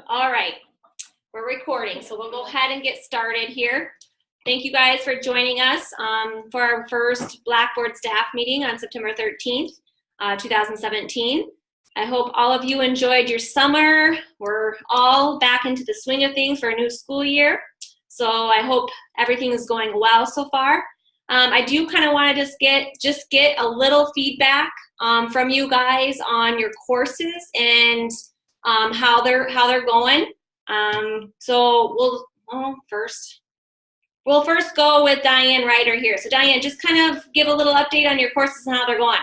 All right, we're recording, so we'll go ahead and get started here. Thank you guys for joining us for our first Blackboard staff meeting on September 13th, 2017. I hope all of you enjoyed your summer. We're all back into the swing of things for a new school year. So I hope everything is going well so far. I do kind of want to just get a little feedback from you guys on your courses and how they're going. So we'll first go with Diane Ryder here. So Diane, just kind of give a little update on your courses and how they're going.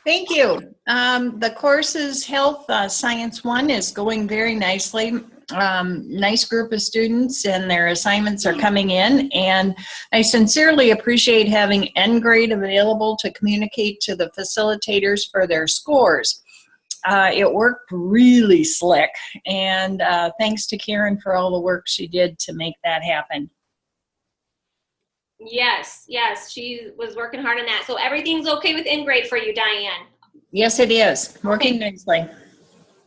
Thank you. The courses Health Science 1 is going very nicely. Nice group of students and their assignments are coming in, and I sincerely appreciate having NGrade available to communicate to the facilitators for their scores. It worked really slick, and thanks to Karen for all the work she did to make that happen. Yes, she was working hard on that. So everything's okay with NGrade for you, Diane? Yes, it is. Working nicely.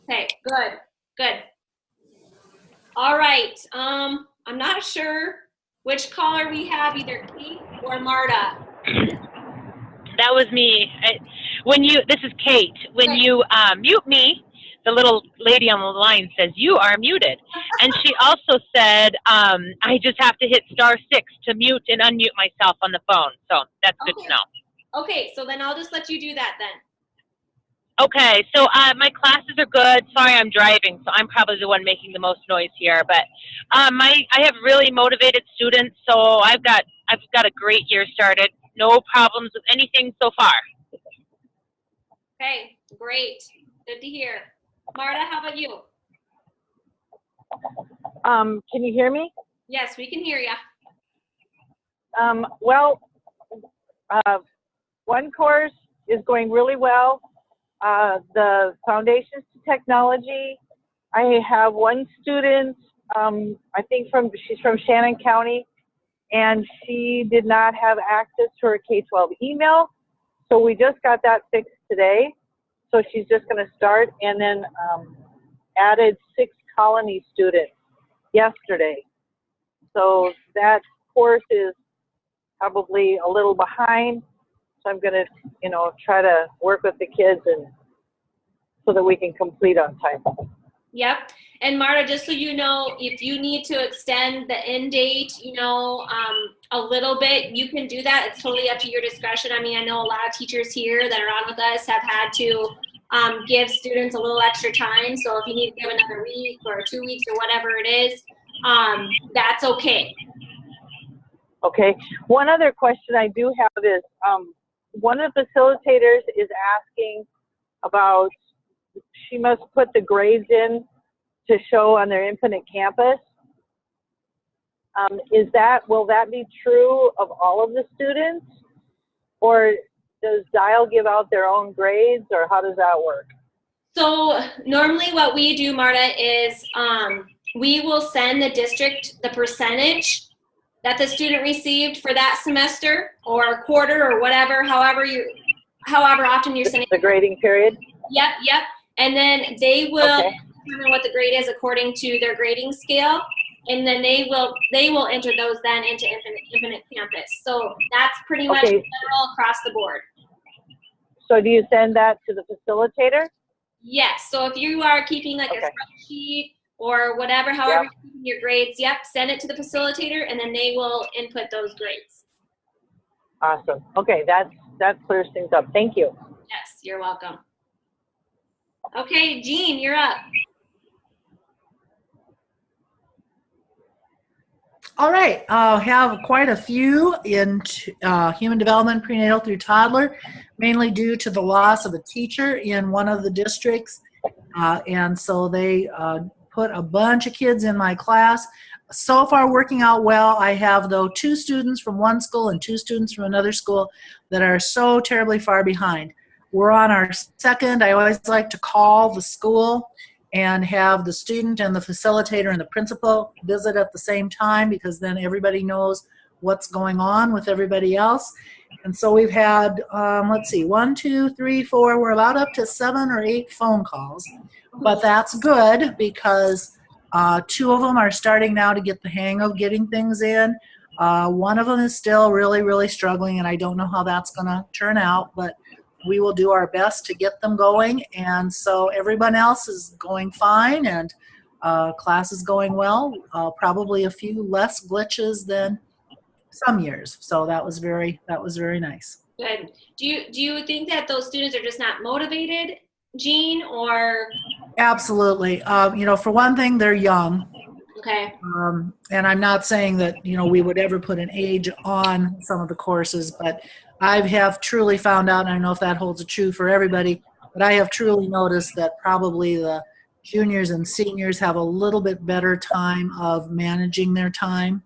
Okay, good. All right, I'm not sure which caller we have, either Kate or Marta. That was me. This is Kate. When you mute me, the little lady on the line says, "You are muted." And she also said, I just have to hit *6 to mute and unmute myself on the phone. So that's good to know. Okay, so then I'll just let you do that then. Okay, so my classes are good. Sorry, I'm driving, so I'm probably the one making the most noise here. But I have really motivated students, so I've got a great year started. No problems with anything so far. Okay, great. Good to hear. Marta, how about you? Can you hear me? Yes, we can hear you. One course is going really well. The Foundations to Technology. I have one student, I think she's from Shannon County, and she did not have access to her K-12 email. So we just got that fixed today. So she's just going to start, and then added 6 colony students yesterday. So that course is probably a little behind. So I'm going to, try to work with the kids and so that we can complete on time. Yep. And Marta, just so you know, if you need to extend the end date, a little bit, you can do that. It's totally up to your discretion. I mean, I know a lot of teachers here that are on with us have had to give students a little extra time. So if you need to give another week or 2 weeks or whatever it is, that's okay. Okay. One other question I do have is, one of the facilitators is asking about, she must put the grades in to show on their Infinite Campus. Will that be true of all of the students? Or does Dial give out their own grades, or how does that work? So normally what we do, Marta, is we will send the district the percentage that the student received for that semester or quarter or whatever, however often you're sending. The grading period? Yep. And then they will determine what the grade is according to their grading scale. And then they will enter those then into Infinite Campus. So that's pretty much general across the board. So do you send that to the facilitator? Yes. So if you are keeping like a spreadsheet or whatever, however you're keeping your grades, send it to the facilitator, and then they will input those grades. Awesome. Okay, that clears things up. Thank you. Yes, you're welcome. Okay, Jean, you're up. All right, I'll have quite a few in human development prenatal through toddler, mainly due to the loss of a teacher in one of the districts. And so they put a bunch of kids in my class. So far working out well. I have, though, 2 students from one school and 2 students from another school that are so terribly far behind. We're on our second. I always like to call the school and have the student and the facilitator and the principal visit at the same time, because then everybody knows what's going on with everybody else. And so we've had, let's see, 1, 2, 3, 4, we're about up to 7 or 8 phone calls. But that's good because 2 of them are starting now to get the hang of getting things in. One of them is still really, really struggling, and I don't know how that's going to turn out, but we will do our best to get them going. And so everyone else is going fine, and class is going well. Probably a few less glitches than some years. So that was very nice. Good. Do you think that those students are just not motivated, Jean, or? Absolutely. For one thing, they're young. Okay. And I'm not saying that, we would ever put an age on some of the courses, but I have truly found out, and I don't know if that holds true for everybody, but I have truly noticed that probably the juniors and seniors have a little bit better time of managing their time,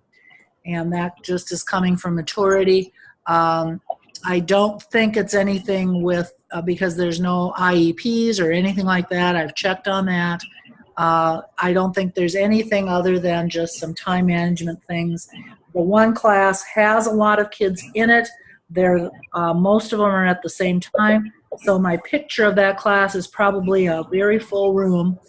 and that just is coming from maturity. I don't think it's anything with, because there's no IEPs or anything like that. I've checked on that. I don't think there's anything other than just some time management things. The one class has a lot of kids in it. Most of them are at the same time. So my picture of that class is probably a very full room.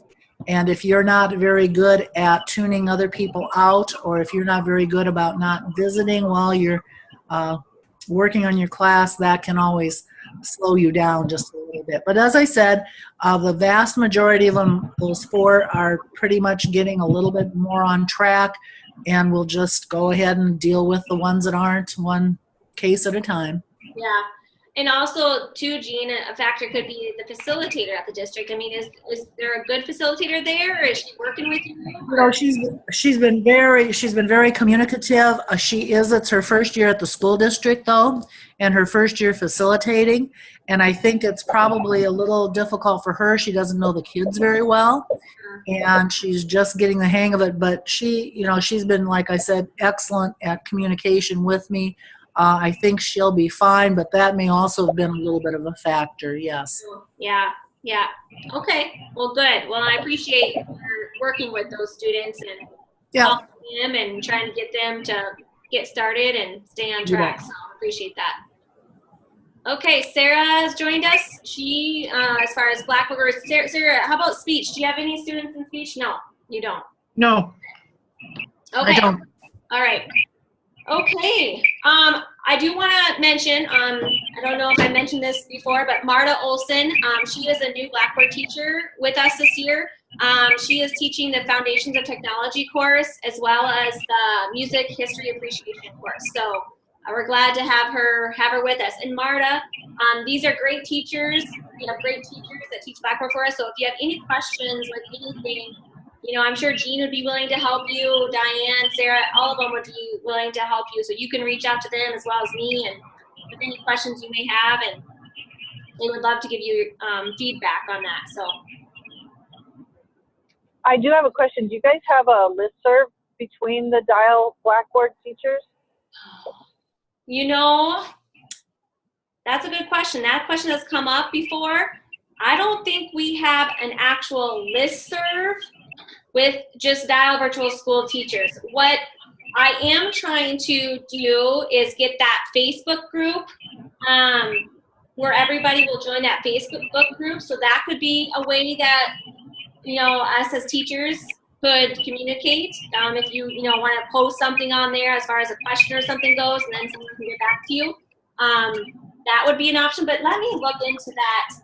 And if you're not very good at tuning other people out, or if you're not very good about not visiting while you're working on your class, that can always slow you down just a little bit. But as I said, the vast majority of them, those 4, are pretty much getting a little bit more on track, and we'll just go ahead and deal with the ones that aren't, one case at a time. Yeah. And also, too, Jean, a factor could be the facilitator at the district. I mean, is there a good facilitator there? Or is she working with you? She's been very communicative. It's her first year at the school district, though, and her first year facilitating. And I think it's probably a little difficult for her. She doesn't know the kids very well, and she's just getting the hang of it. But she's been, like I said, excellent at communication with me. I think she'll be fine, but that may also have been a little bit of a factor, yes. Yeah. Okay. Well, good. Well, I appreciate her working with those students and helping them and trying to get them to get started and stay on track. So I appreciate that. Okay, Sarah has joined us. She, as far as Blackboard, Sarah, how about speech? Do you have any students in speech? No, you don't. No. Okay. I don't. All right. Okay. I do want to mention, I don't know if I mentioned this before, but Marta Olson, she is a new Blackboard teacher with us this year. She is teaching the Foundations of Technology course as well as the Music History Appreciation course. So we're glad to have her with us. And Marta, these are great teachers. We have great teachers that teach Blackboard for us. So if you have any questions with anything, I'm sure Jean would be willing to help you, Diane, Sarah, all of them would be willing to help you. So you can reach out to them as well as me and with any questions you may have, and they would love to give you feedback on that. So I do have a question. Do you guys have a listserv between the Dial Blackboard teachers? That's a good question. That question has come up before. I don't think we have an actual listserv with just Dial Virtual School teachers. What I am trying to do is get that Facebook group where everybody will join that Facebook group. So that could be a way that, us as teachers could communicate. If you, want to post something on there as far as a question or something goes, and then someone can get back to you. That would be an option, but let me look into that.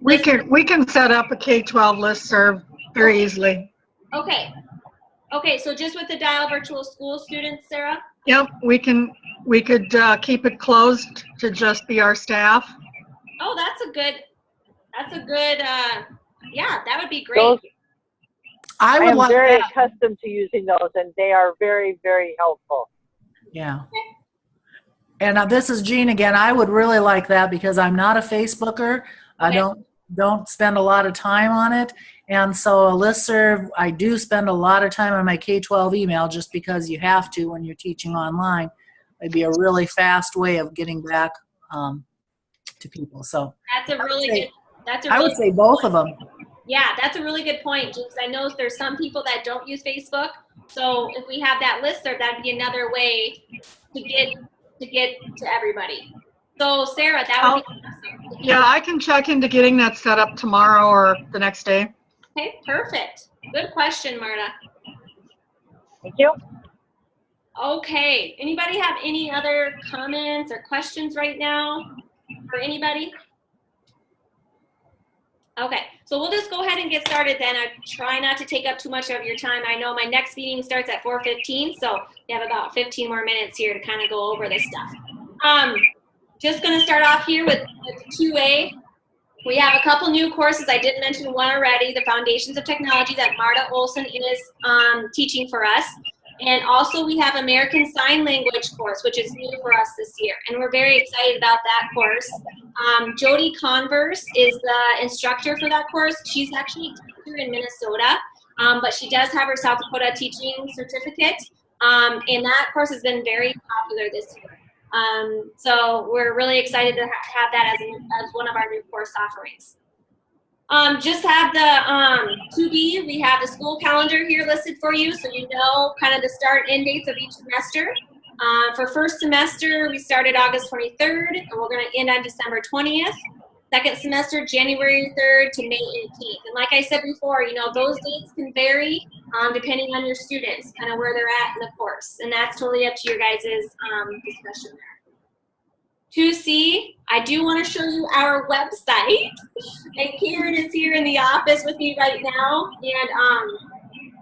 We can set up a K-12 listserv very easily. Okay, so just with the Dial Virtual School students, Sarah? Yep, we could keep it closed to just be our staff. Oh, that's a good, yeah, that would be great. I am very accustomed to using those, and they are very, very helpful. Yeah. And this is Jean again. I would really like that because I'm not a Facebooker. I don't spend a lot of time on it. And so a listserv, I do spend a lot of time on my K-12 email just because you have to when you're teaching online. It'd be a really fast way of getting back to people. So I would say both of them. Yeah, that's a really good point, Jinx. I know there's some people that don't use Facebook. So if we have that listserv, that'd be another way to get to everybody. So Sarah, that would be Yeah, I can check into getting that set up tomorrow or the next day. okay. Perfect. Good question, Marta. Thank you. Okay. Anybody have any other comments or questions right now for anybody? Okay, so we'll just go ahead and get started then. I try not to take up too much of your time. I know my next meeting starts at 4:15, so we have about 15 more minutes here to kind of go over this stuff. Just going to start off here with 2A. We have a couple new courses. I did mention one already, the Foundations of Technology that Marta Olson is teaching for us. And also we have American Sign Language course, which is new for us this year. And we're very excited about that course. Jody Converse is the instructor for that course. She's actually a teacher in Minnesota, but she does have her South Dakota teaching certificate. And that course has been very popular this year. So we're really excited to have that as one of our new course offerings. Just have the 2B, we have the school calendar here listed for you so you know kind of the start and end dates of each semester. For first semester, we started August 23rd, and we're going to end on December 20th. Second semester, January 3rd to May 18th. And like I said before, you know, those dates can vary depending on your students, kind of where they're at in the course. And that's totally up to your guys' discussion there. 2C, I do want to show you our website. And Kieran is here in the office with me right now. And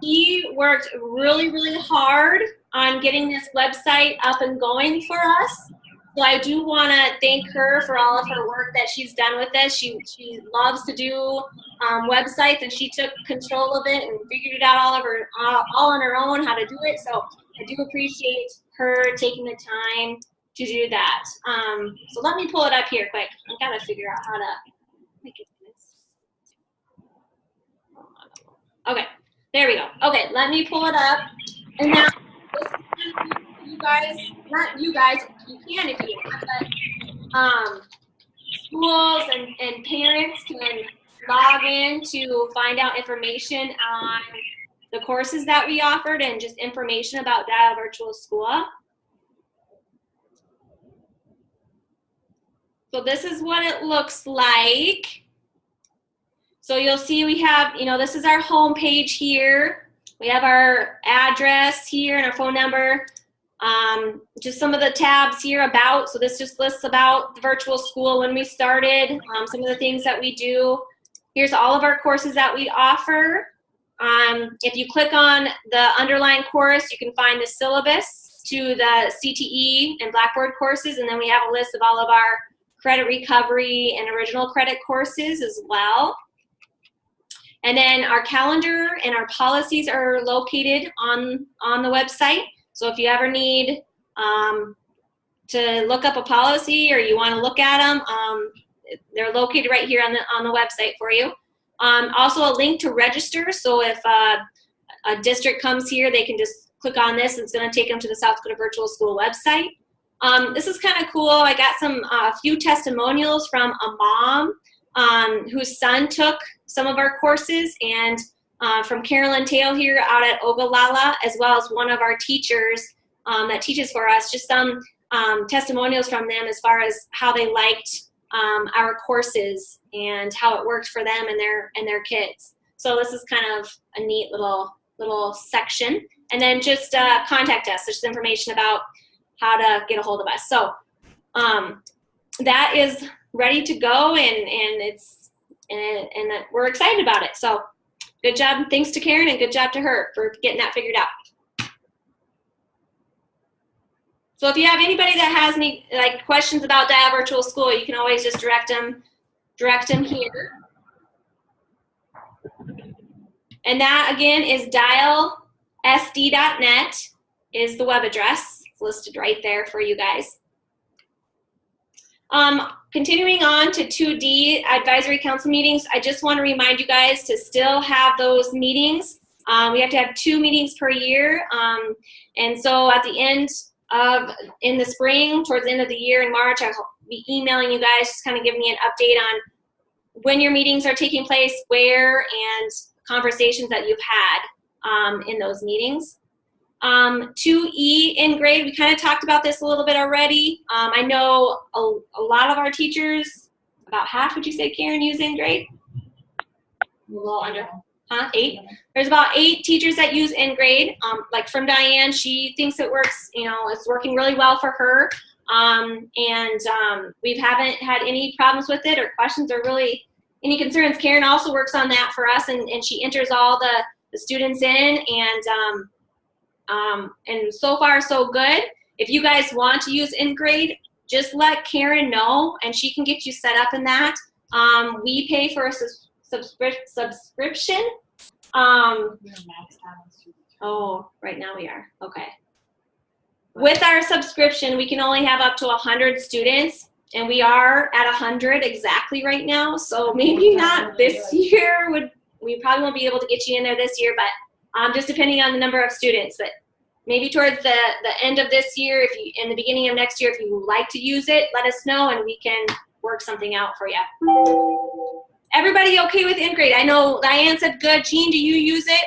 he worked really, really hard on getting this website up and going for us. So I do want to thank her for all of her work that she's done with this. She loves to do websites, and she took control of it and figured it out all on her own how to do it. So I do appreciate her taking the time to do that. So let me pull it up here quick. I've got to figure out how to make it this. Okay, there we go. Okay, let me pull it up. And now, this is you guys, not you guys, you can if you want, but schools and parents can log in to find out information on the courses that we offered and just information about Dial Virtual School. So this is what it looks like. So you'll see we have, you know, this is our home page here. We have our address here and our phone number. Just some of the tabs here about. So this just lists about the virtual school, when we started, some of the things that we do. Here's all of our courses that we offer. If you click on the underlying course, you can find the syllabus to the CTE and Blackboard courses, and then we have a list of all of our credit recovery and original credit courses as well. And then our calendar and our policies are located on the website. So if you ever need to look up a policy or you want to look at them, they're located right here on the website for you. Also a link to register. So if a district comes here, they can just click on this. It's going to take them to the South Dakota Virtual School website. This is kind of cool. I got a few testimonials from a mom whose son took some of our courses, and from Carolyn Tail here out at Ogallala, as well as one of our teachers that teaches for us, just some testimonials from them as far as how they liked our courses and how it worked for them and their kids. So this is kind of a neat little section. And then just contact us. There's information about how to get a hold of us. So that is ready to go, and we're excited about it. So good job. Thanks to Karen, and good job to her for getting that figured out. So if you have anybody that has any questions about Dial Virtual School, you can always just direct them here. And that again is dialsd.net is the web address. It's listed right there for you guys. Continuing on to 2D, advisory council meetings, I just want to remind you guys to still have those meetings. We have to have 2 meetings per year. And so at the end in the spring, towards the end of the year in March, I'll be emailing you guys, just kind of give me an update on when your meetings are taking place, where, and conversations that you've had in those meetings. 2E in grade, we kind of talked about this a little bit already. I know a lot of our teachers, about half, would you say, Karen, use in grade? A little under, huh? 8? There's about 8 teachers that use in grade. Like from Diane, she thinks it works, it's working really well for her. We haven't had any problems with it or questions or really any concerns. Karen also works on that for us, and she enters all the students in, and so far so good. If you guys want to use in grade, just let Karen know and she can get you set up in that. We pay for a subscription. Oh, right now we are. Okay. With our subscription, we can only have up to 100 students, and we are at 100 exactly right now. So maybe not this year. We probably won't be able to get you in there this year, but just depending on the number of students. But maybe towards the end of this year, if you in the beginning of next year, if you would like to use it, let us know and we can work something out for you. Everybody okay with in grade? I know Diane said good. Jean, do you use it?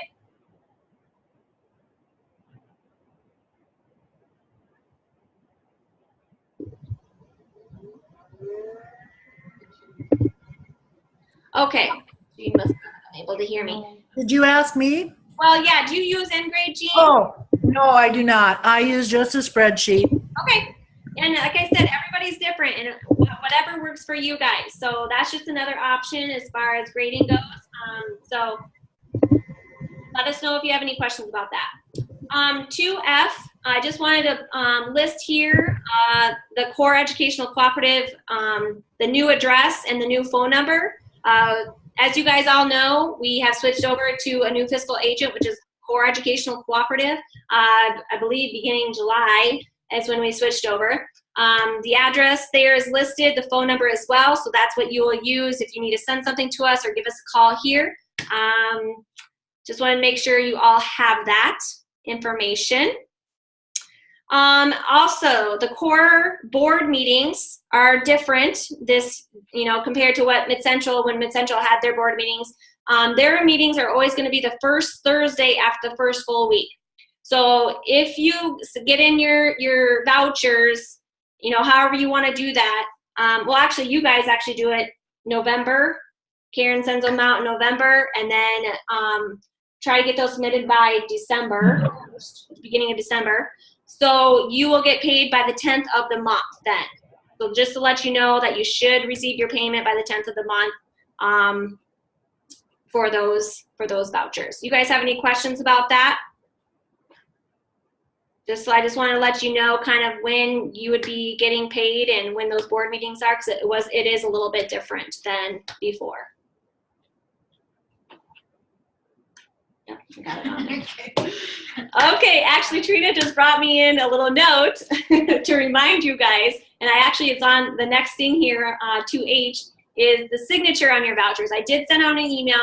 Okay, Jean must be able to hear me. Did you ask me? Well, yeah, do you use in grade, Jean? Oh, no, I do not. I use just a spreadsheet. Okay, and like I said, everybody's different, and whatever works for you guys. So that's just another option as far as grading goes. So let us know if you have any questions about that. 2F, I just wanted to list here the Core Educational Cooperative, the new address and the new phone number. As you guys all know, we have switched over to a new fiscal agent, which is Core Educational Cooperative. I believe beginning July is when we switched over. The address there is listed, the phone number as well, so that's what you will use if you need to send something to us or give us a call here. Just want to make sure you all have that information. Also, the core board meetings are different this, compared to what Mid-Central, when Mid-Central had their board meetings. Their meetings are always going to be the first Thursday after the first full week. So if you get in your vouchers, however you want to do that, well, actually, you guys actually do it November. Karen sends them out in November, and then try to get those submitted by December, beginning of December. So you will get paid by the 10th of the month then. So just to let you know that you should receive your payment by the 10th of the month for those vouchers. You guys have any questions about that? I just want to let you know kind of when you would be getting paid and when those board meetings are, because it is a little bit different than before. Yep, I got it on there. Okay, actually, Trina just brought me in a little note to remind you guys, and it's on the next thing here, 2H, is the signature on your vouchers. I did send out an email.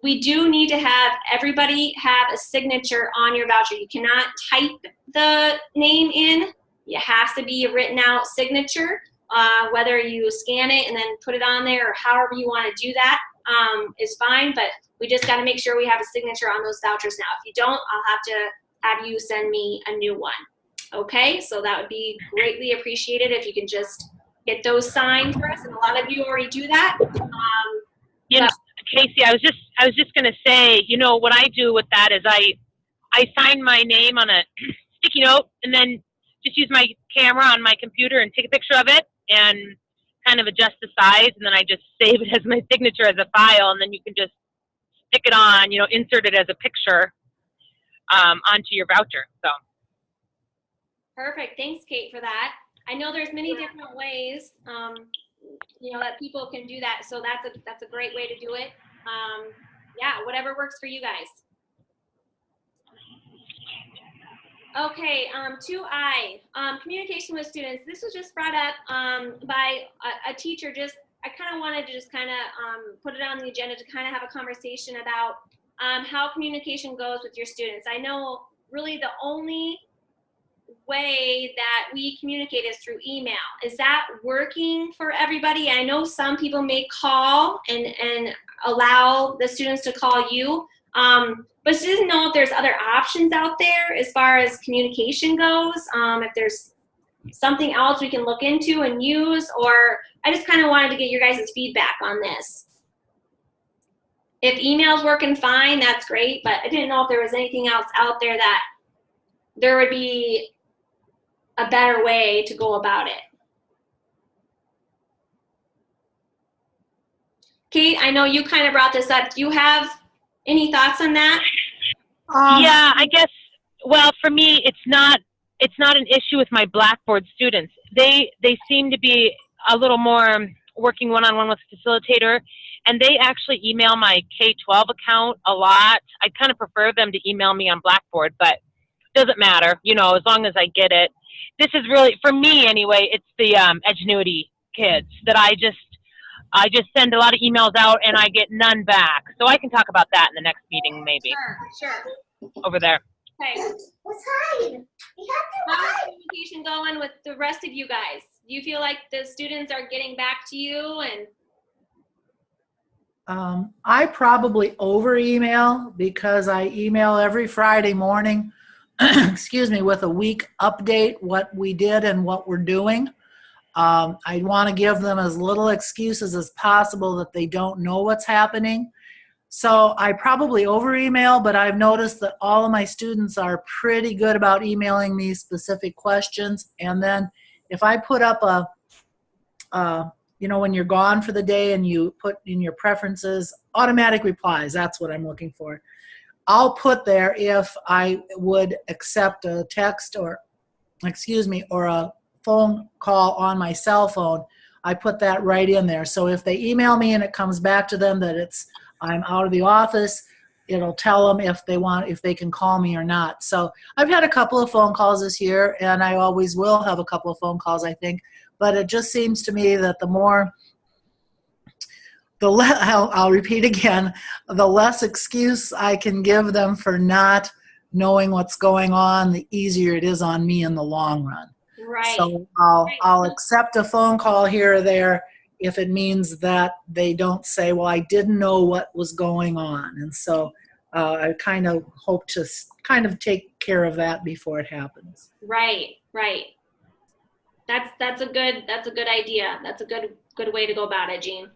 We do need to have everybody have a signature on your voucher. You cannot type the name in. It has to be a written out signature, whether you scan it and then put it on there or however you want to do that is fine, but we just got to make sure we have a signature on those vouchers now. If you don't, I'll have to have you send me a new one. Okay, so that would be greatly appreciated if you can just get those signed for us, and a lot of you already do that. Casey, I was just going to say, what I do with that is I sign my name on a sticky note and then just use my camera on my computer and take a picture of it and kind of adjust the size, and then I just save it as my signature as a file, and then you can just stick it on, insert it as a picture onto your voucher. So. Perfect. Thanks, Kate, for that. I know there's many different ways, that people can do that. So that's a great way to do it. Yeah, whatever works for you guys. Okay, 2I, communication with students. This was just brought up by a teacher. I kind of wanted to just kind of put it on the agenda to kind of have a conversation about how communication goes with your students. I know really the only way that we communicate is through email. Is that working for everybody? I know some people may call and allow the students to call you. But she doesn't know if there's other options out there as far as communication goes, if there's something else we can look into and use, or I just kind of wanted to get your guys' feedback on this. If email's working fine, that's great, but I didn't know if there was anything else out there that there would be a better way to go about it. Kate, I know you kind of brought this up. Do you have any thoughts on that? Yeah, I guess, well, for me, it's not an issue with my Blackboard students. They seem to be a little more working one-on-one with the facilitator, and they actually email my K-12 account a lot. I kind of prefer them to email me on Blackboard, but it doesn't matter, you know, as long as I get it. This is really, for me anyway, it's the Edgenuity kids that I just send a lot of emails out and I get none back. So I can talk about that in the next meeting, maybe. Sure. Over there. Okay. Let's hide. We have to How's hide. communication going with the rest of you guys? Do you feel like the students are getting back to you? And I probably over email because I email every Friday morning, excuse me, with a week update, what we did and what we're doing. I want to give them as little excuses as possible that they don't know what's happening. So I probably over email, but I've noticed that all of my students are pretty good about emailing me specific questions. And then if I put up you know, when you're gone for the day and you put in your preferences, automatic replies, that's what I'm looking for. I'll put there if I would accept a text or, excuse me, or a phone call on my cell phone. I put that right in there. So if they email me and it comes back to them that I'm out of the office, it'll tell them if they can call me or not. So I've had a couple of phone calls this year, and I always will have a couple of phone calls, I think. But it just seems to me that I'll repeat again, the less excuse I can give them for not knowing what's going on, the easier it is on me in the long run. right. So I'll accept a phone call here or there if it means that they don't say, well, I didn't know what was going on. And so I kind of hope to kind of take care of that before it happens. Right. That's a good idea. That's a good way to go about it, Jean.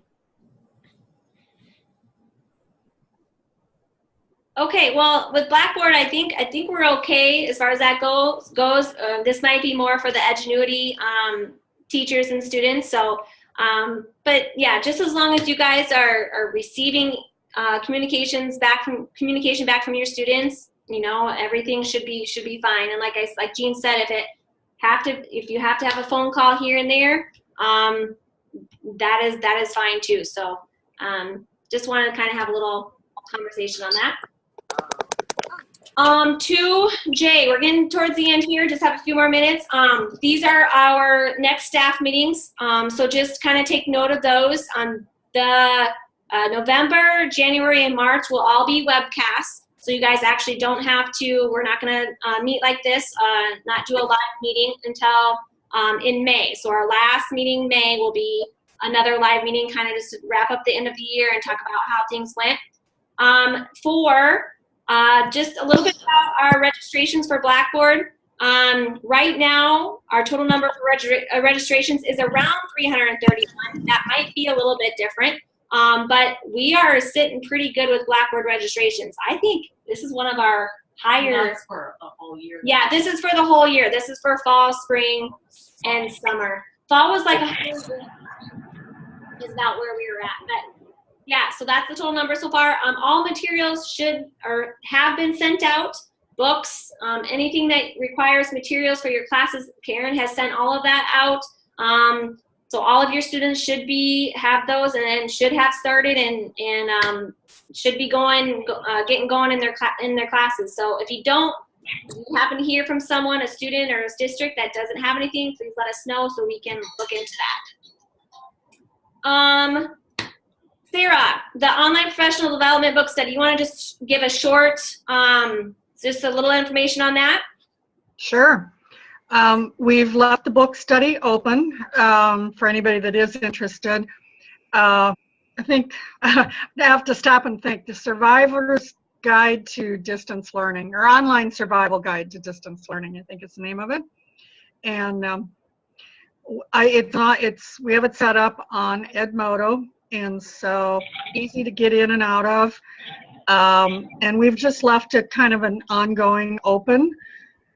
Okay, well, with Blackboard, I think we're okay as far as that goes. This might be more for the Edgenuity teachers and students. So, but yeah, just as long as you guys are receiving communication back from your students, you know, everything should be fine. And like Jean said, if you have to have a phone call here and there, that is fine too. So, just wanted to kind of have a little conversation on that. To Jay, we're getting towards the end here, just have a few more minutes. These are our next staff meetings, so just kind of take note of those. The November, January, and March will all be webcasts, so you guys actually don't have to, we're not going to meet like this, not do a live meeting until in May. So our last meeting in May will be another live meeting, kind of just to wrap up the end of the year and talk about how things went. Just a little bit about our registrations for Blackboard. Right now, our total number for registrations is around 331. That might be a little bit different, but we are sitting pretty good with Blackboard registrations. I think this is one of our higher. That's for the whole year. Yeah, this is for the whole year. This is for fall, spring, and summer. Fall was like is about where we were at, but. Yeah, so that's the total number so far. All materials should or have been sent out. Books, anything that requires materials for your classes, Karen has sent all of that out. So all of your students should have those and should have started and should be getting going in their classes. So if you happen to hear from someone, a student or a district that doesn't have anything, please let us know so we can look into that. Sarah, the online professional development book study, you want to just give a short, just a little information on that? Sure. We've left the book study open for anybody that is interested. I think I have to stop and think. The survivors Guide to Distance Learning, or Online Survival Guide to Distance Learning, I think is the name of it. And we have it set up on Edmodo, and so easy to get in and out of. And we've just left it kind of an ongoing open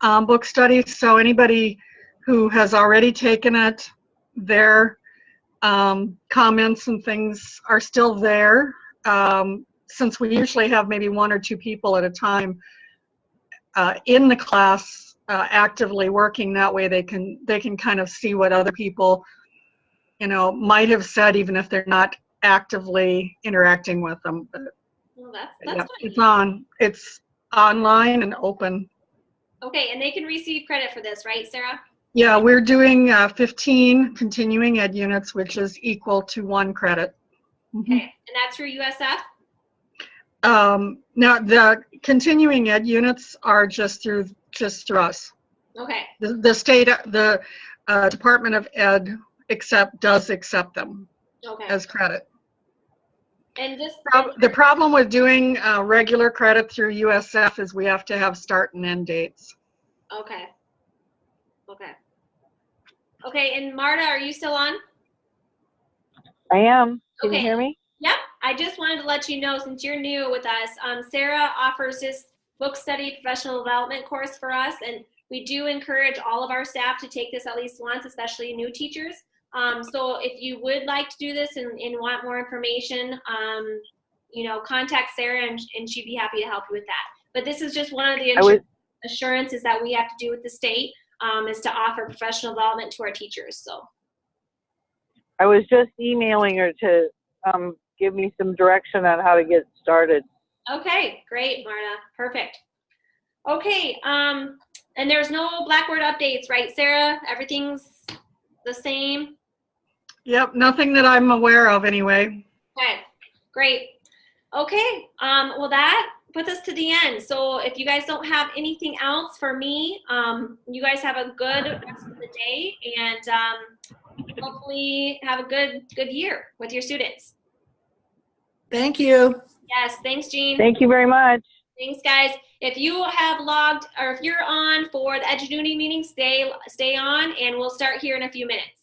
book study. So anybody who has already taken it, their comments and things are still there. Since we usually have maybe 1 or 2 people at a time in the class actively working, that way they can kind of see what other people, might have said, even if they're not actively interacting with them. But, Well, that's yeah, good. it's online and open. Okay, and they can receive credit for this, right, Sarah? Yeah, we're doing 15 continuing ed units, which is equal to 1 credit. Okay, and that's for USF? Now the continuing ed units are just through us. Okay. The state, the Department of Ed does accept them Okay. as credit. And this The problem with doing regular credit through USF is we have to have start and end dates. Okay. Okay, and Marta, are you still on? I am. Can Okay. you hear me? Yep. I just wanted to let you know, since you're new with us, Sarah offers this book study professional development course for us, and we do encourage all of our staff to take this at least once, especially new teachers. So if you would like to do this and want more information, contact Sarah and she'd be happy to help you with that. But this is just one of the assurances that we have to do with the state, is to offer professional development to our teachers. So I was just emailing her to give me some direction on how to get started. okay, great, Marta. Perfect. Okay, and there's no Blackboard updates, right, Sarah? Everything's the same? Yep, nothing that I'm aware of anyway. Okay, great. Okay, well, that puts us to the end. So if you guys don't have anything else for me, you guys have a good rest of the day, and hopefully have a good year with your students. Thank you. Yes, thanks, Jean. Thank you very much. Thanks, guys. If you have logged, or if you're on for the Edgenuity meeting, stay on, and we'll start here in a few minutes.